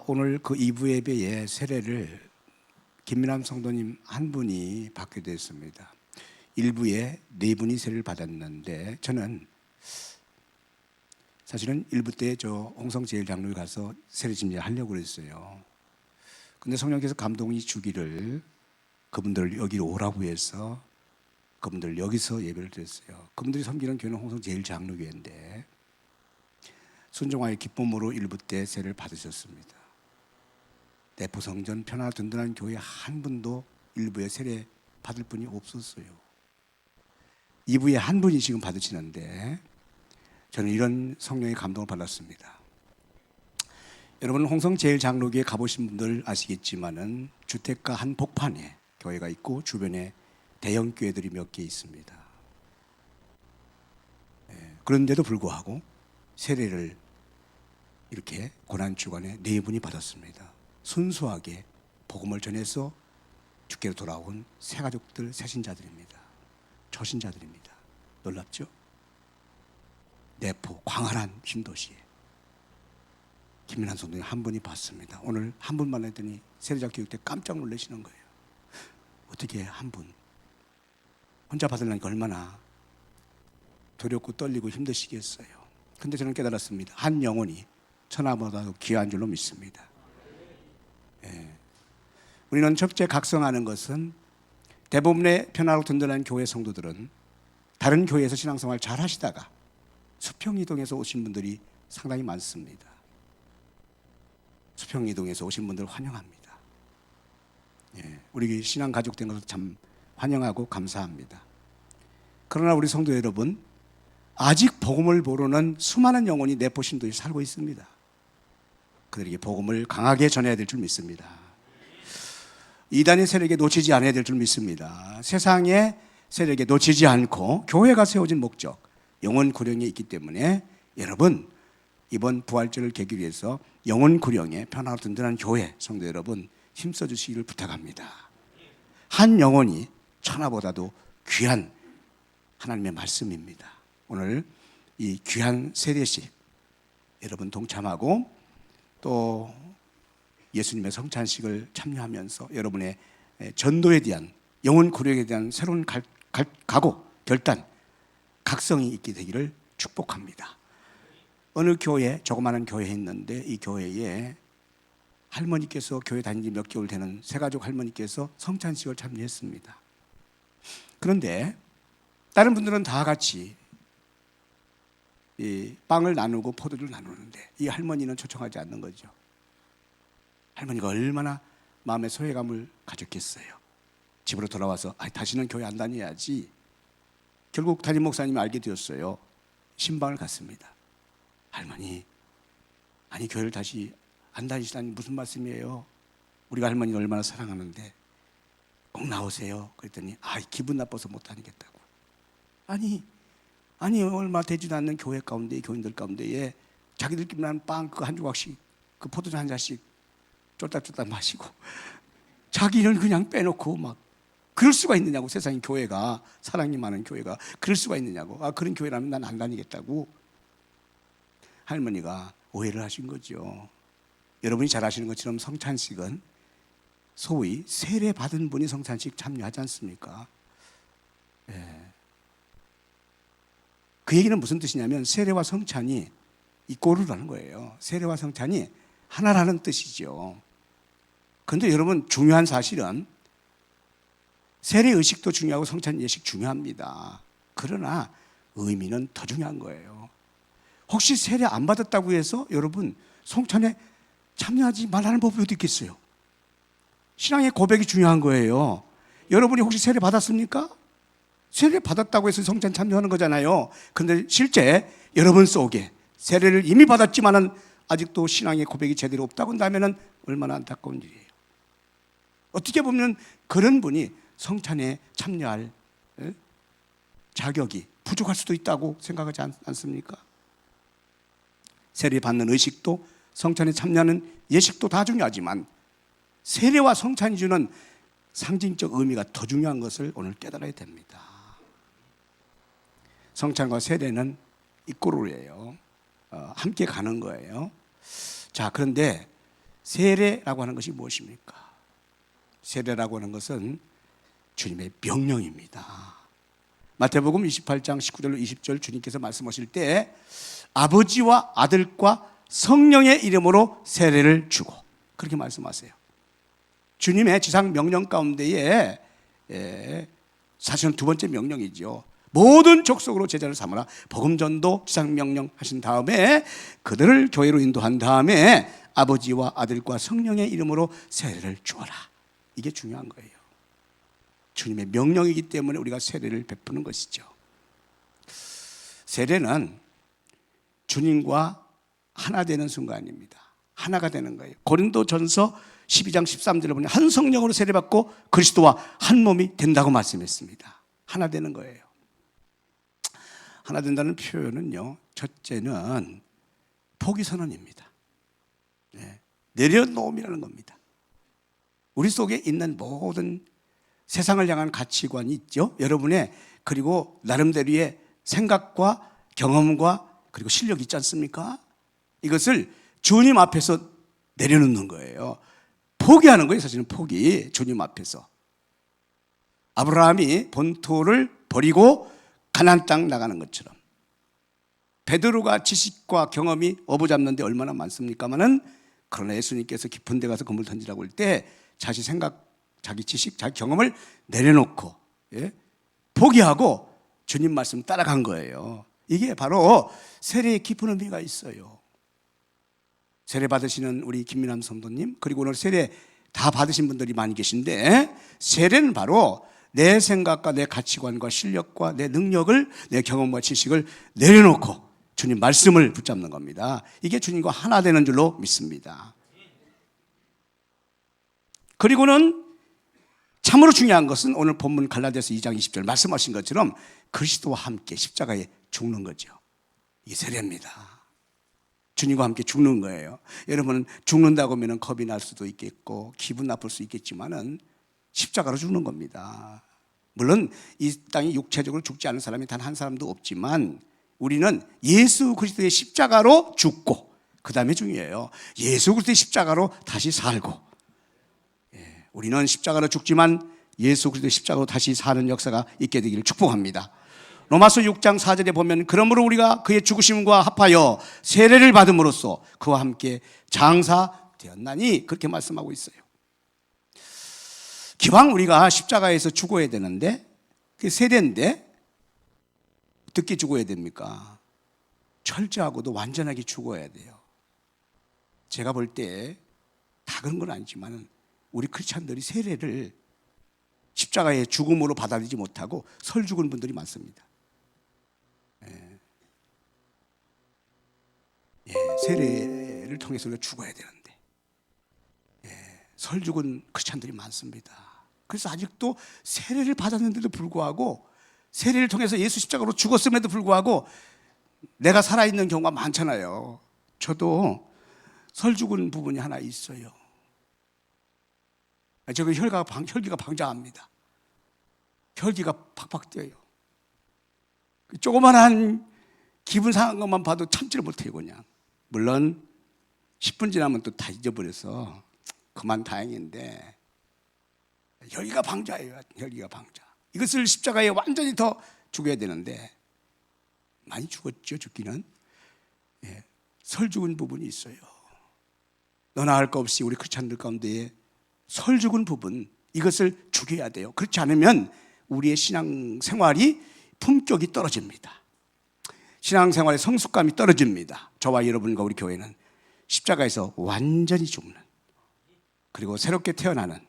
오늘 그 2부 예배에 세례를 김민환 성도님 한 분이 받게 됐습니다. 1부에 4분이 세례를 받았는데 저는 사실은 1부 때 저 홍성제일장로에 가서 세례 집례하려고 그랬어요. 근데 성령께서 감동이 주기를 그분들을 여기로 오라고 해서 그분들 여기서 예배를 드렸어요. 그분들이 섬기는 교회는 홍성제일장로교회인데 순종하의 기쁨으로 1부 때 세례를 받으셨습니다. 내포성전 편안한 든든한 교회 한 분도 1부에 세례 받을 분이 없었어요. 2부에 한 분이 지금 받으시는데 저는 이런 성령의 감동을 받았습니다. 여러분 홍성제일장로교회 가보신 분들 아시겠지만은 주택가 한 복판에 교회가 있고 주변에 대형 교회들이 몇 개 있습니다. 그런데도 불구하고 세례를 이렇게 고난주간에 4분이 받았습니다. 순수하게 복음을 전해서 주께로 돌아온 새가족들, 새신자들입니다. 초신자들입니다. 놀랍죠? 내포 광활한 신도시에 김민환 성도님 한 분이 받습니다. 오늘 한 분만 했더니 세례자 교육 때 깜짝 놀라시는 거예요. 어떻게 한 분 혼자 받으려니까 얼마나 두렵고 떨리고 힘드시겠어요. 근데 저는 깨달았습니다. 한 영혼이 천하보다도 귀한 줄로 믿습니다. 우리는 첫째 각성하는 것은 대부분의 편하고 든든한 교회 성도들은 다른 교회에서 신앙생활 잘 하시다가 수평이동에서 오신 분들이 상당히 많습니다. 수평이동에서 오신 분들 환영합니다. 우리 신앙 가족 된 것을 참 환영하고 감사합니다. 그러나 우리 성도 여러분, 아직 복음을 모르는 수많은 영혼이 내포신도에 살고 있습니다. 그들에게 복음을 강하게 전해야 될 줄 믿습니다. 이단의 세력에 놓치지 않아야 될 줄 믿습니다. 세상의 세력에 놓치지 않고 교회가 세워진 목적, 영혼 구령에 있기 때문에 여러분 이번 부활절을 계기로 해서 영혼 구령에 편하고 든든한 교회 성도 여러분 힘써 주시기를 부탁합니다. 한 영혼이 천하보다도 귀한 하나님의 말씀입니다. 오늘 이 귀한 세례식 여러분 동참하고 또 예수님의 성찬식을 참여하면서 여러분의 전도에 대한 영혼 구력에 대한 새로운 각오, 결단, 각성이 있게 되기를 축복합니다. 어느 교회, 조그마한 교회에 있는데 이 교회에 할머니께서 교회 다닌 지 몇 개월 되는 새가족 할머니께서 성찬식을 참여했습니다. 그런데 다른 분들은 다 같이 이 빵을 나누고 포도주를 나누는데 이 할머니는 초청하지 않는 거죠. 할머니가 얼마나 마음의 소외감을 가졌겠어요. 집으로 돌아와서 다시는 교회 안 다녀야지. 결국 담임 목사님이 알게 되었어요. 신방을 갔습니다. 할머니, 아니 교회를 다시 안 다니시다니 무슨 말씀이에요? 우리가 할머니를 얼마나 사랑하는데 꼭 나오세요. 그랬더니 기분 나빠서 못 다니겠다고. 아니 얼마 되지도 않는 교회 가운데 교인들 가운데에 자기들끼리만 빵 그 한 조각씩 그 포도주 한 잔씩 쫄딱쫄딱 마시고 자기는 그냥 빼놓고 막 그럴 수가 있느냐고. 세상에 교회가 사랑이 많은 교회가 그럴 수가 있느냐고. 그런 교회라면 난 안 다니겠다고. 할머니가 오해를 하신 거죠. 여러분이 잘 아시는 것처럼 성찬식은 소위 세례 받은 분이 성찬식 참여하지 않습니까? 그 얘기는 무슨 뜻이냐면 세례와 성찬이 이꼬르라는 거예요. 세례와 성찬이 하나라는 뜻이죠. 그런데 여러분 중요한 사실은 세례 의식도 중요하고 성찬 예식 중요합니다. 그러나 의미는 더 중요한 거예요. 혹시 세례 안 받았다고 해서 여러분 성찬에 참여하지 말라는 법이 어디 있겠어요? 신앙의 고백이 중요한 거예요. 여러분이 혹시 세례 받았습니까? 세례 받았다고 해서 성찬 참여하는 거잖아요. 그런데 실제 여러분 속에 세례를 이미 받았지만은 아직도 신앙의 고백이 제대로 없다고 한다면 얼마나 안타까운 일이에요. 어떻게 보면 그런 분이 성찬에 참여할 자격이 부족할 수도 있다고 생각하지 않습니까? 세례 받는 의식도 성찬에 참여하는 예식도 다 중요하지만 세례와 성찬이 주는 상징적 의미가 더 중요한 것을 오늘 깨달아야 됩니다. 성찬과 세례는 이꼬르예요. 함께 가는 거예요. 자, 그런데 세례라고 하는 것이 무엇입니까? 세례라고 하는 것은 주님의 명령입니다. 마태복음 28장 19절로 20절 주님께서 말씀하실 때 아버지와 아들과 성령의 이름으로 세례를 주고 그렇게 말씀하세요. 주님의 지상 명령 가운데에 사실은 두 번째 명령이죠. 모든 족속으로 제자를 삼으라. 복음 전도 지상 명령 하신 다음에 그들을 교회로 인도한 다음에 아버지와 아들과 성령의 이름으로 세례를 주어라. 이게 중요한 거예요. 주님의 명령이기 때문에 우리가 세례를 베푸는 것이죠. 세례는 주님과 하나 되는 순간입니다. 하나가 되는 거예요. 고린도전서 12장 13절에 보면 한 성령으로 세례받고 그리스도와 한 몸이 된다고 말씀했습니다. 하나 되는 거예요. 하나 된다는 표현은요, 첫째는 포기 선언입니다. 내려놓음이라는 겁니다. 우리 속에 있는 모든 세상을 향한 가치관이 있죠. 여러분의 그리고 나름대로의 생각과 경험과 그리고 실력이 있지 않습니까? 이것을 주님 앞에서 내려놓는 거예요. 포기하는 거예요. 사실은 포기. 주님 앞에서. 아브라함이 본토를 버리고 가나안 땅 나가는 것처럼 베드로가 지식과 경험이 어부잡는데 얼마나 많습니까마는 그러나 예수님께서 깊은 데 가서 그물 던지라고 할 때 자기 생각, 자기 지식, 자기 경험을 내려놓고 포기하고 주님 말씀 따라간 거예요. 이게 바로 세례의 깊은 의미가 있어요. 세례 받으시는 우리 김민환 성도님 그리고 오늘 세례 다 받으신 분들이 많이 계신데 세례는 바로 내 생각과 내 가치관과 실력과 내 능력을 내 경험과 지식을 내려놓고 주님 말씀을 붙잡는 겁니다. 이게 주님과 하나 되는 줄로 믿습니다. 그리고는 참으로 중요한 것은 오늘 본문 갈라디아서 2장 20절 말씀하신 것처럼 그리스도와 함께 십자가에 죽는 거죠. 이게 세례입니다. 주님과 함께 죽는 거예요. 여러분은 죽는다고 하면 겁이 날 수도 있겠고 기분 나쁠 수 있겠지만은 십자가로 죽는 겁니다. 물론 이 땅에 육체적으로 죽지 않은 사람이 단 한 사람도 없지만 우리는 예수 그리스도의 십자가로 죽고 그 다음에 중요해요. 예수 그리스도의 십자가로 다시 살고 우리는 십자가로 죽지만 예수 그리스도의 십자가로 다시 사는 역사가 있게 되기를 축복합니다. 로마서 6장 4절에 보면 그러므로 우리가 그의 죽으심과 합하여 세례를 받음으로써 그와 함께 장사되었나니 그렇게 말씀하고 있어요. 기왕 우리가 십자가에서 죽어야 되는데 그게 세례인데 어떻게 죽어야 됩니까? 철저하고도 완전하게 죽어야 돼요. 제가 볼 때 다 그런 건 아니지만 우리 크리스찬들이 세례를 십자가의 죽음으로 받아들이지 못하고 설 죽은 분들이 많습니다. 세례를 통해서 우리가 죽어야 되는데 설 죽은 크리스찬들이 많습니다. 그래서 아직도 세례를 받았는데도 불구하고 세례를 통해서 예수 십자가로 죽었음에도 불구하고 내가 살아있는 경우가 많잖아요. 저도 설 죽은 부분이 하나 있어요. 저기 혈기가 방자합니다. 혈기가 팍팍 뛰어요. 조그만한 기분 상한 것만 봐도 참지를 못해요 그냥. 물론 10분 지나면 또 다 잊어버려서 그만 다행인데 혈기가 방자예요. 혈기가 방자. 이것을 십자가에 완전히 더 죽여야 되는데 많이 죽었죠. 죽기는. 설 죽은 부분이 있어요. 너나 할 것 없이 우리 크리스찬들 가운데에 설 죽은 부분 이것을 죽여야 돼요. 그렇지 않으면 우리의 신앙생활이 품격이 떨어집니다. 신앙생활의 성숙감이 떨어집니다. 저와 여러분과 우리 교회는 십자가에서 완전히 죽는 그리고 새롭게 태어나는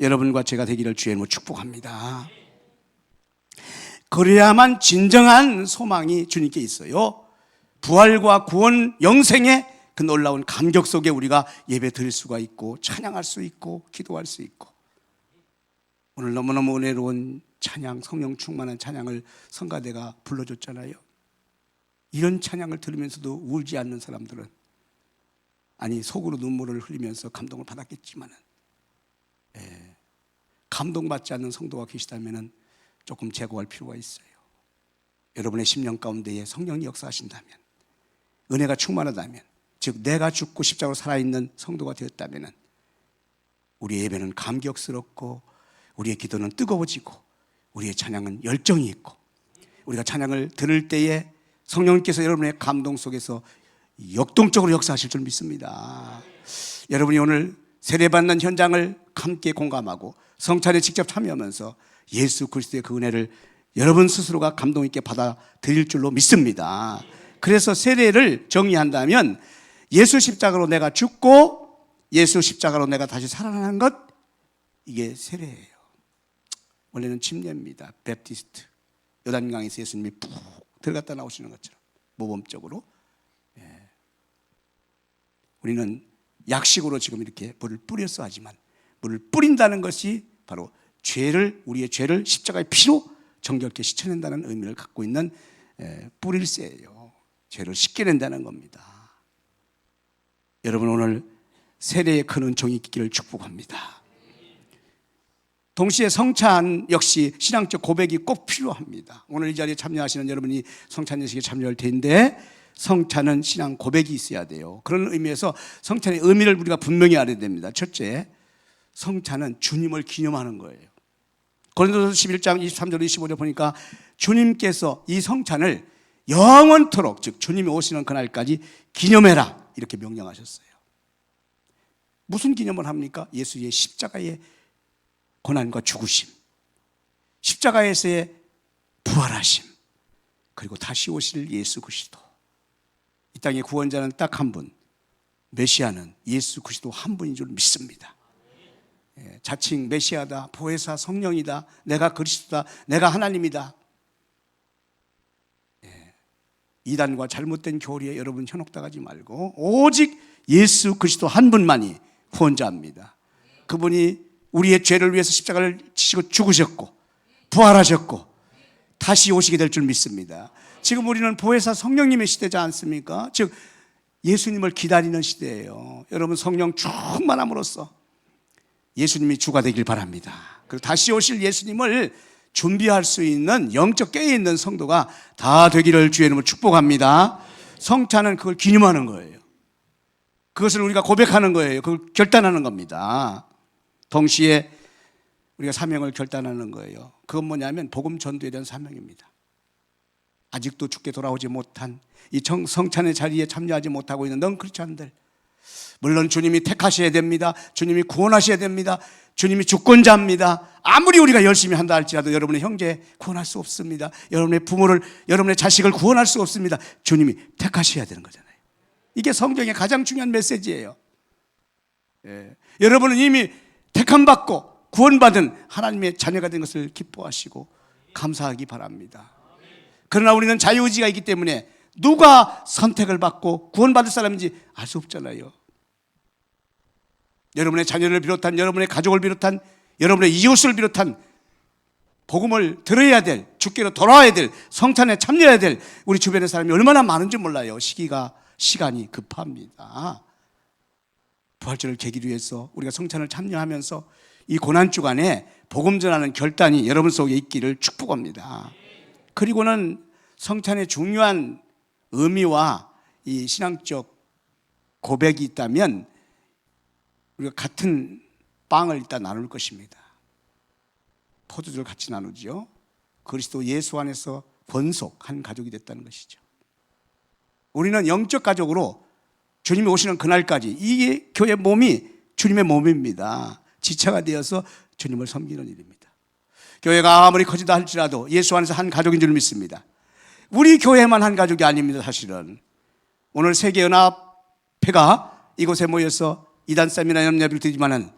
여러분과 제가 되기를 주의 이름으로 축복합니다. 그래야만 진정한 소망이 주님께 있어요. 부활과 구원 영생의 그 놀라운 감격 속에 우리가 예배 드릴 수가 있고 찬양할 수 있고 기도할 수 있고 오늘 너무너무 은혜로운 찬양 성령 충만한 찬양을 성가대가 불러줬잖아요. 이런 찬양을 들으면서도 울지 않는 사람들은 아니 속으로 눈물을 흘리면서 감동을 받았겠지만 감동받지 않는 성도가 계시다면 조금 제거할 필요가 있어요. 여러분의 심령 가운데에 성령이 역사하신다면 은혜가 충만하다면 즉 내가 죽고 십자가로 살아있는 성도가 되었다면 우리의 예배는 감격스럽고 우리의 기도는 뜨거워지고 우리의 찬양은 열정이 있고 우리가 찬양을 들을 때에 성령님께서 여러분의 감동 속에서 역동적으로 역사하실 줄 믿습니다. 여러분이 오늘 세례받는 현장을 함께 공감하고 성찬에 직접 참여하면서 예수 그리스도의 그 은혜를 여러분 스스로가 감동 있게 받아들일 줄로 믿습니다. 그래서 세례를 정의한다면 예수 십자가로 내가 죽고 예수 십자가로 내가 다시 살아나는 것, 이게 세례예요. 원래는 침례입니다. 베프티스트. 요단강에서 예수님이 푹 들어갔다 나오시는 것처럼 모범적으로. 우리는 약식으로 지금 이렇게 물을 뿌려서 하지만 물을 뿌린다는 것이 바로 우리의 죄를 십자가의 피로 정결케 씻어낸다는 의미를 갖고 있는 뿌릴세예요. 죄를 씻겨낸다는 겁니다. 여러분 오늘 세례의 큰 은총이 있기를 축복합니다. 동시에 성찬 역시 신앙적 고백이 꼭 필요합니다. 오늘 이 자리에 참여하시는 여러분이 성찬 예식에 참여할 텐데 성찬은 신앙 고백이 있어야 돼요. 그런 의미에서 성찬의 의미를 우리가 분명히 알아야 됩니다. 첫째, 성찬은 주님을 기념하는 거예요. 고린도서 11장 23절 25절 보니까 주님께서 이 성찬을 영원토록, 즉 주님이 오시는 그날까지 기념해라 이렇게 명령하셨어요. 무슨 기념을 합니까? 예수의 십자가의 고난과 죽으심, 십자가에서의 부활하심, 그리고 다시 오실 예수 그리스도. 이 땅의 구원자는 딱 한 분, 메시아는 예수 그리스도 한 분인 줄 믿습니다. 자칭 메시아다, 보혜사, 성령이다, 내가 그리스도다, 내가 하나님이다. 이단과 잘못된 교리에 여러분 현혹당하지 말고 오직 예수 그리스도 한 분만이 구원자입니다. 그분이 우리의 죄를 위해서 십자가를 지시고 죽으셨고 부활하셨고 다시 오시게 될 줄 믿습니다. 지금 우리는 보혜사 성령님의 시대지 않습니까? 즉 예수님을 기다리는 시대예요. 여러분 성령 충만함으로써 예수님이 주가 되길 바랍니다. 그리고 다시 오실 예수님을 준비할 수 있는 영적 깨어있는 성도가 다 되기를 주의 이름으로 축복합니다. 성찬은 그걸 기념하는 거예요. 그것을 우리가 고백하는 거예요. 그걸 결단하는 겁니다. 동시에 우리가 사명을 결단하는 거예요. 그건 뭐냐면 복음 전도에 대한 사명입니다. 아직도 주께 돌아오지 못한 이 성찬의 자리에 참여하지 못하고 있는 넌 크리스찬들, 물론 주님이 택하셔야 됩니다. 주님이 구원하셔야 됩니다. 주님이 주권자입니다. 아무리 우리가 열심히 한다 할지라도 여러분의 형제 구원할 수 없습니다. 여러분의 부모를, 여러분의 자식을 구원할 수 없습니다. 주님이 택하셔야 되는 거잖아요. 이게 성경의 가장 중요한 메시지예요. 여러분은 이미 택함받고 구원받은 하나님의 자녀가 된 것을 기뻐하시고 감사하기 바랍니다. 그러나 우리는 자유의지가 있기 때문에 누가 선택을 받고 구원받을 사람인지 알 수 없잖아요. 여러분의 자녀를 비롯한, 여러분의 가족을 비롯한, 여러분의 이웃을 비롯한 복음을 들어야 될, 주께로 돌아와야 될, 성찬에 참여해야 될 우리 주변의 사람이 얼마나 많은지 몰라요. 시간이 급합니다. 부활절을 계기로 해서 우리가 성찬을 참여하면서 이 고난주간에 복음 전하는 결단이 여러분 속에 있기를 축복합니다. 그리고는 성찬의 중요한 의미와 이 신앙적 고백이 있다면 우리가 같은 빵을 일단 나눌 것입니다. 포도주를 같이 나누죠. 그리스도 예수 안에서 권속한 가족이 됐다는 것이죠. 우리는 영적 가족으로 주님이 오시는 그날까지 이 교회 몸이 주님의 몸입니다. 지체가 되어서 주님을 섬기는 일입니다. 교회가 아무리 커지다 할지라도 예수 안에서 한 가족인 줄 믿습니다. 우리 교회만 한 가족이 아닙니다. 사실은 오늘 세계연합회가 이곳에 모여서 이단 세미나 연합을 드리지만은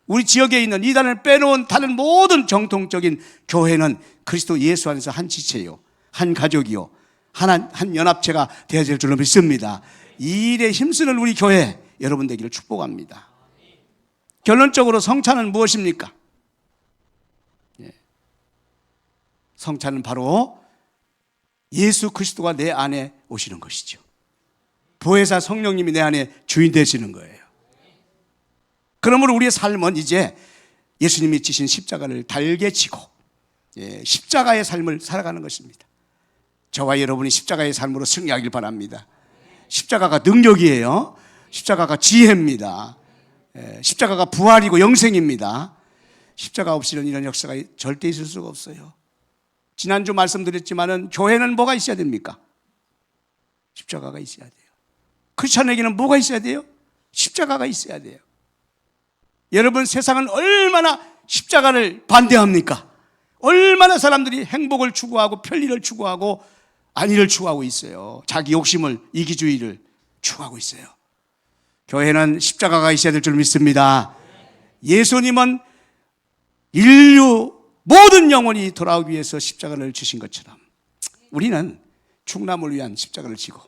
우리 지역에 있는 이단을 빼놓은 다른 모든 정통적인 교회는 그리스도 예수 안에서 한 지체요, 한 가족이요, 한 연합체가 되어질 줄로 믿습니다. 이 일에 힘쓰는 우리 교회 여러분 되기를 축복합니다. 결론적으로 성찬은 무엇입니까? 성찬은 바로 예수 그리스도가 내 안에 오시는 것이죠. 보혜사 성령님이 내 안에 주인 되시는 거예요. 그러므로 우리의 삶은 이제 예수님이 지신 십자가를 달게 지고 십자가의 삶을 살아가는 것입니다. 저와 여러분이 십자가의 삶으로 승리하길 바랍니다. 십자가가 능력이에요. 십자가가 지혜입니다. 십자가가 부활이고 영생입니다. 십자가 없이는 이런 역사가 절대 있을 수가 없어요. 지난주 말씀드렸지만은 교회는 뭐가 있어야 됩니까? 십자가가 있어야 돼요. 크리스천에게는 뭐가 있어야 돼요? 십자가가 있어야 돼요. 여러분, 세상은 얼마나 십자가를 반대합니까? 얼마나 사람들이 행복을 추구하고 편리를 추구하고 안위를 추구하고 있어요. 자기 욕심을, 이기주의를 추구하고 있어요. 교회는 십자가가 있어야 될 줄 믿습니다. 예수님은 인류 모든 영혼이 돌아오기 위해서 십자가를 주신 것처럼 우리는 충남을 위한 십자가를 지고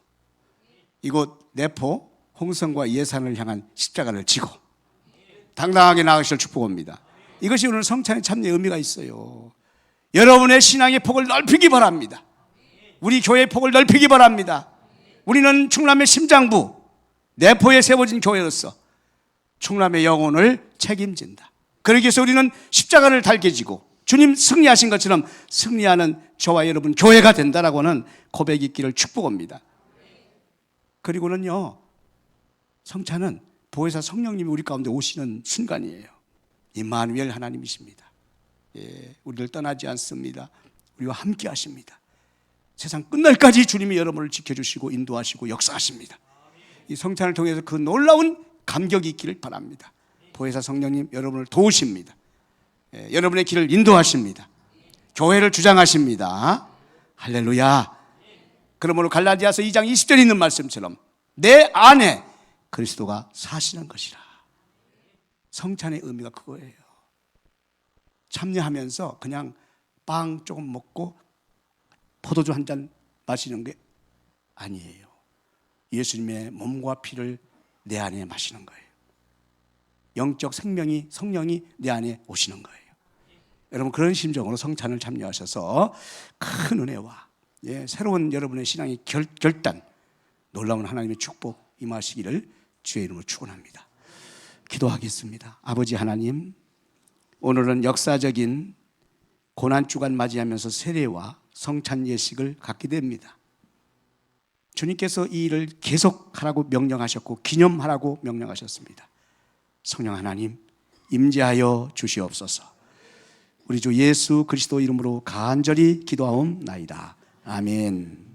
이곳 내포 홍성과 예산을 향한 십자가를 지고 당당하게 나아가실 축복합니다. 이것이 오늘 성찬의 참여의 의미가 있어요. 여러분의 신앙의 폭을 넓히기 바랍니다. 우리 교회의 폭을 넓히기 바랍니다. 우리는 충남의 심장부 내포에 세워진 교회로서 충남의 영혼을 책임진다. 그러기 위해서 우리는 십자가를 달게 지고 주님 승리하신 것처럼 승리하는 저와 여러분 교회가 된다라고는 고백이 있기를 축복합니다. 그리고는요, 성찬은 보혜사 성령님이 우리 가운데 오시는 순간이에요. 임마누엘 하나님이십니다. 우리를 떠나지 않습니다. 우리와 함께 하십니다. 세상 끝날까지 주님이 여러분을 지켜주시고 인도하시고 역사하십니다. 이 성찬을 통해서 그 놀라운 감격이 있기를 바랍니다. 보혜사 성령님 여러분을 도우십니다. 여러분의 길을 인도하십니다. 교회를 주장하십니다. 할렐루야. 그러므로 갈라디아서 2장 20절에 있는 말씀처럼 내 안에 그리스도가 사시는 것이라. 성찬의 의미가 그거예요. 참여하면서 그냥 빵 조금 먹고 포도주 한 잔 마시는 게 아니에요. 예수님의 몸과 피를 내 안에 마시는 거예요. 영적 생명이, 성령이 내 안에 오시는 거예요. 여러분, 그런 심정으로 성찬을 참여하셔서 큰 은혜와 새로운 여러분의 신앙의 결단, 놀라운 하나님의 축복 임하시기를 주의 이름으로 축원합니다. 기도하겠습니다. 아버지 하나님, 오늘은 역사적인 고난주간 맞이하면서 세례와 성찬 예식을 갖게 됩니다. 주님께서 이 일을 계속하라고 명령하셨고 기념하라고 명령하셨습니다. 성령 하나님, 임재하여 주시옵소서. 우리 주 예수 그리스도 이름으로 간절히 기도하옵나이다. 아멘.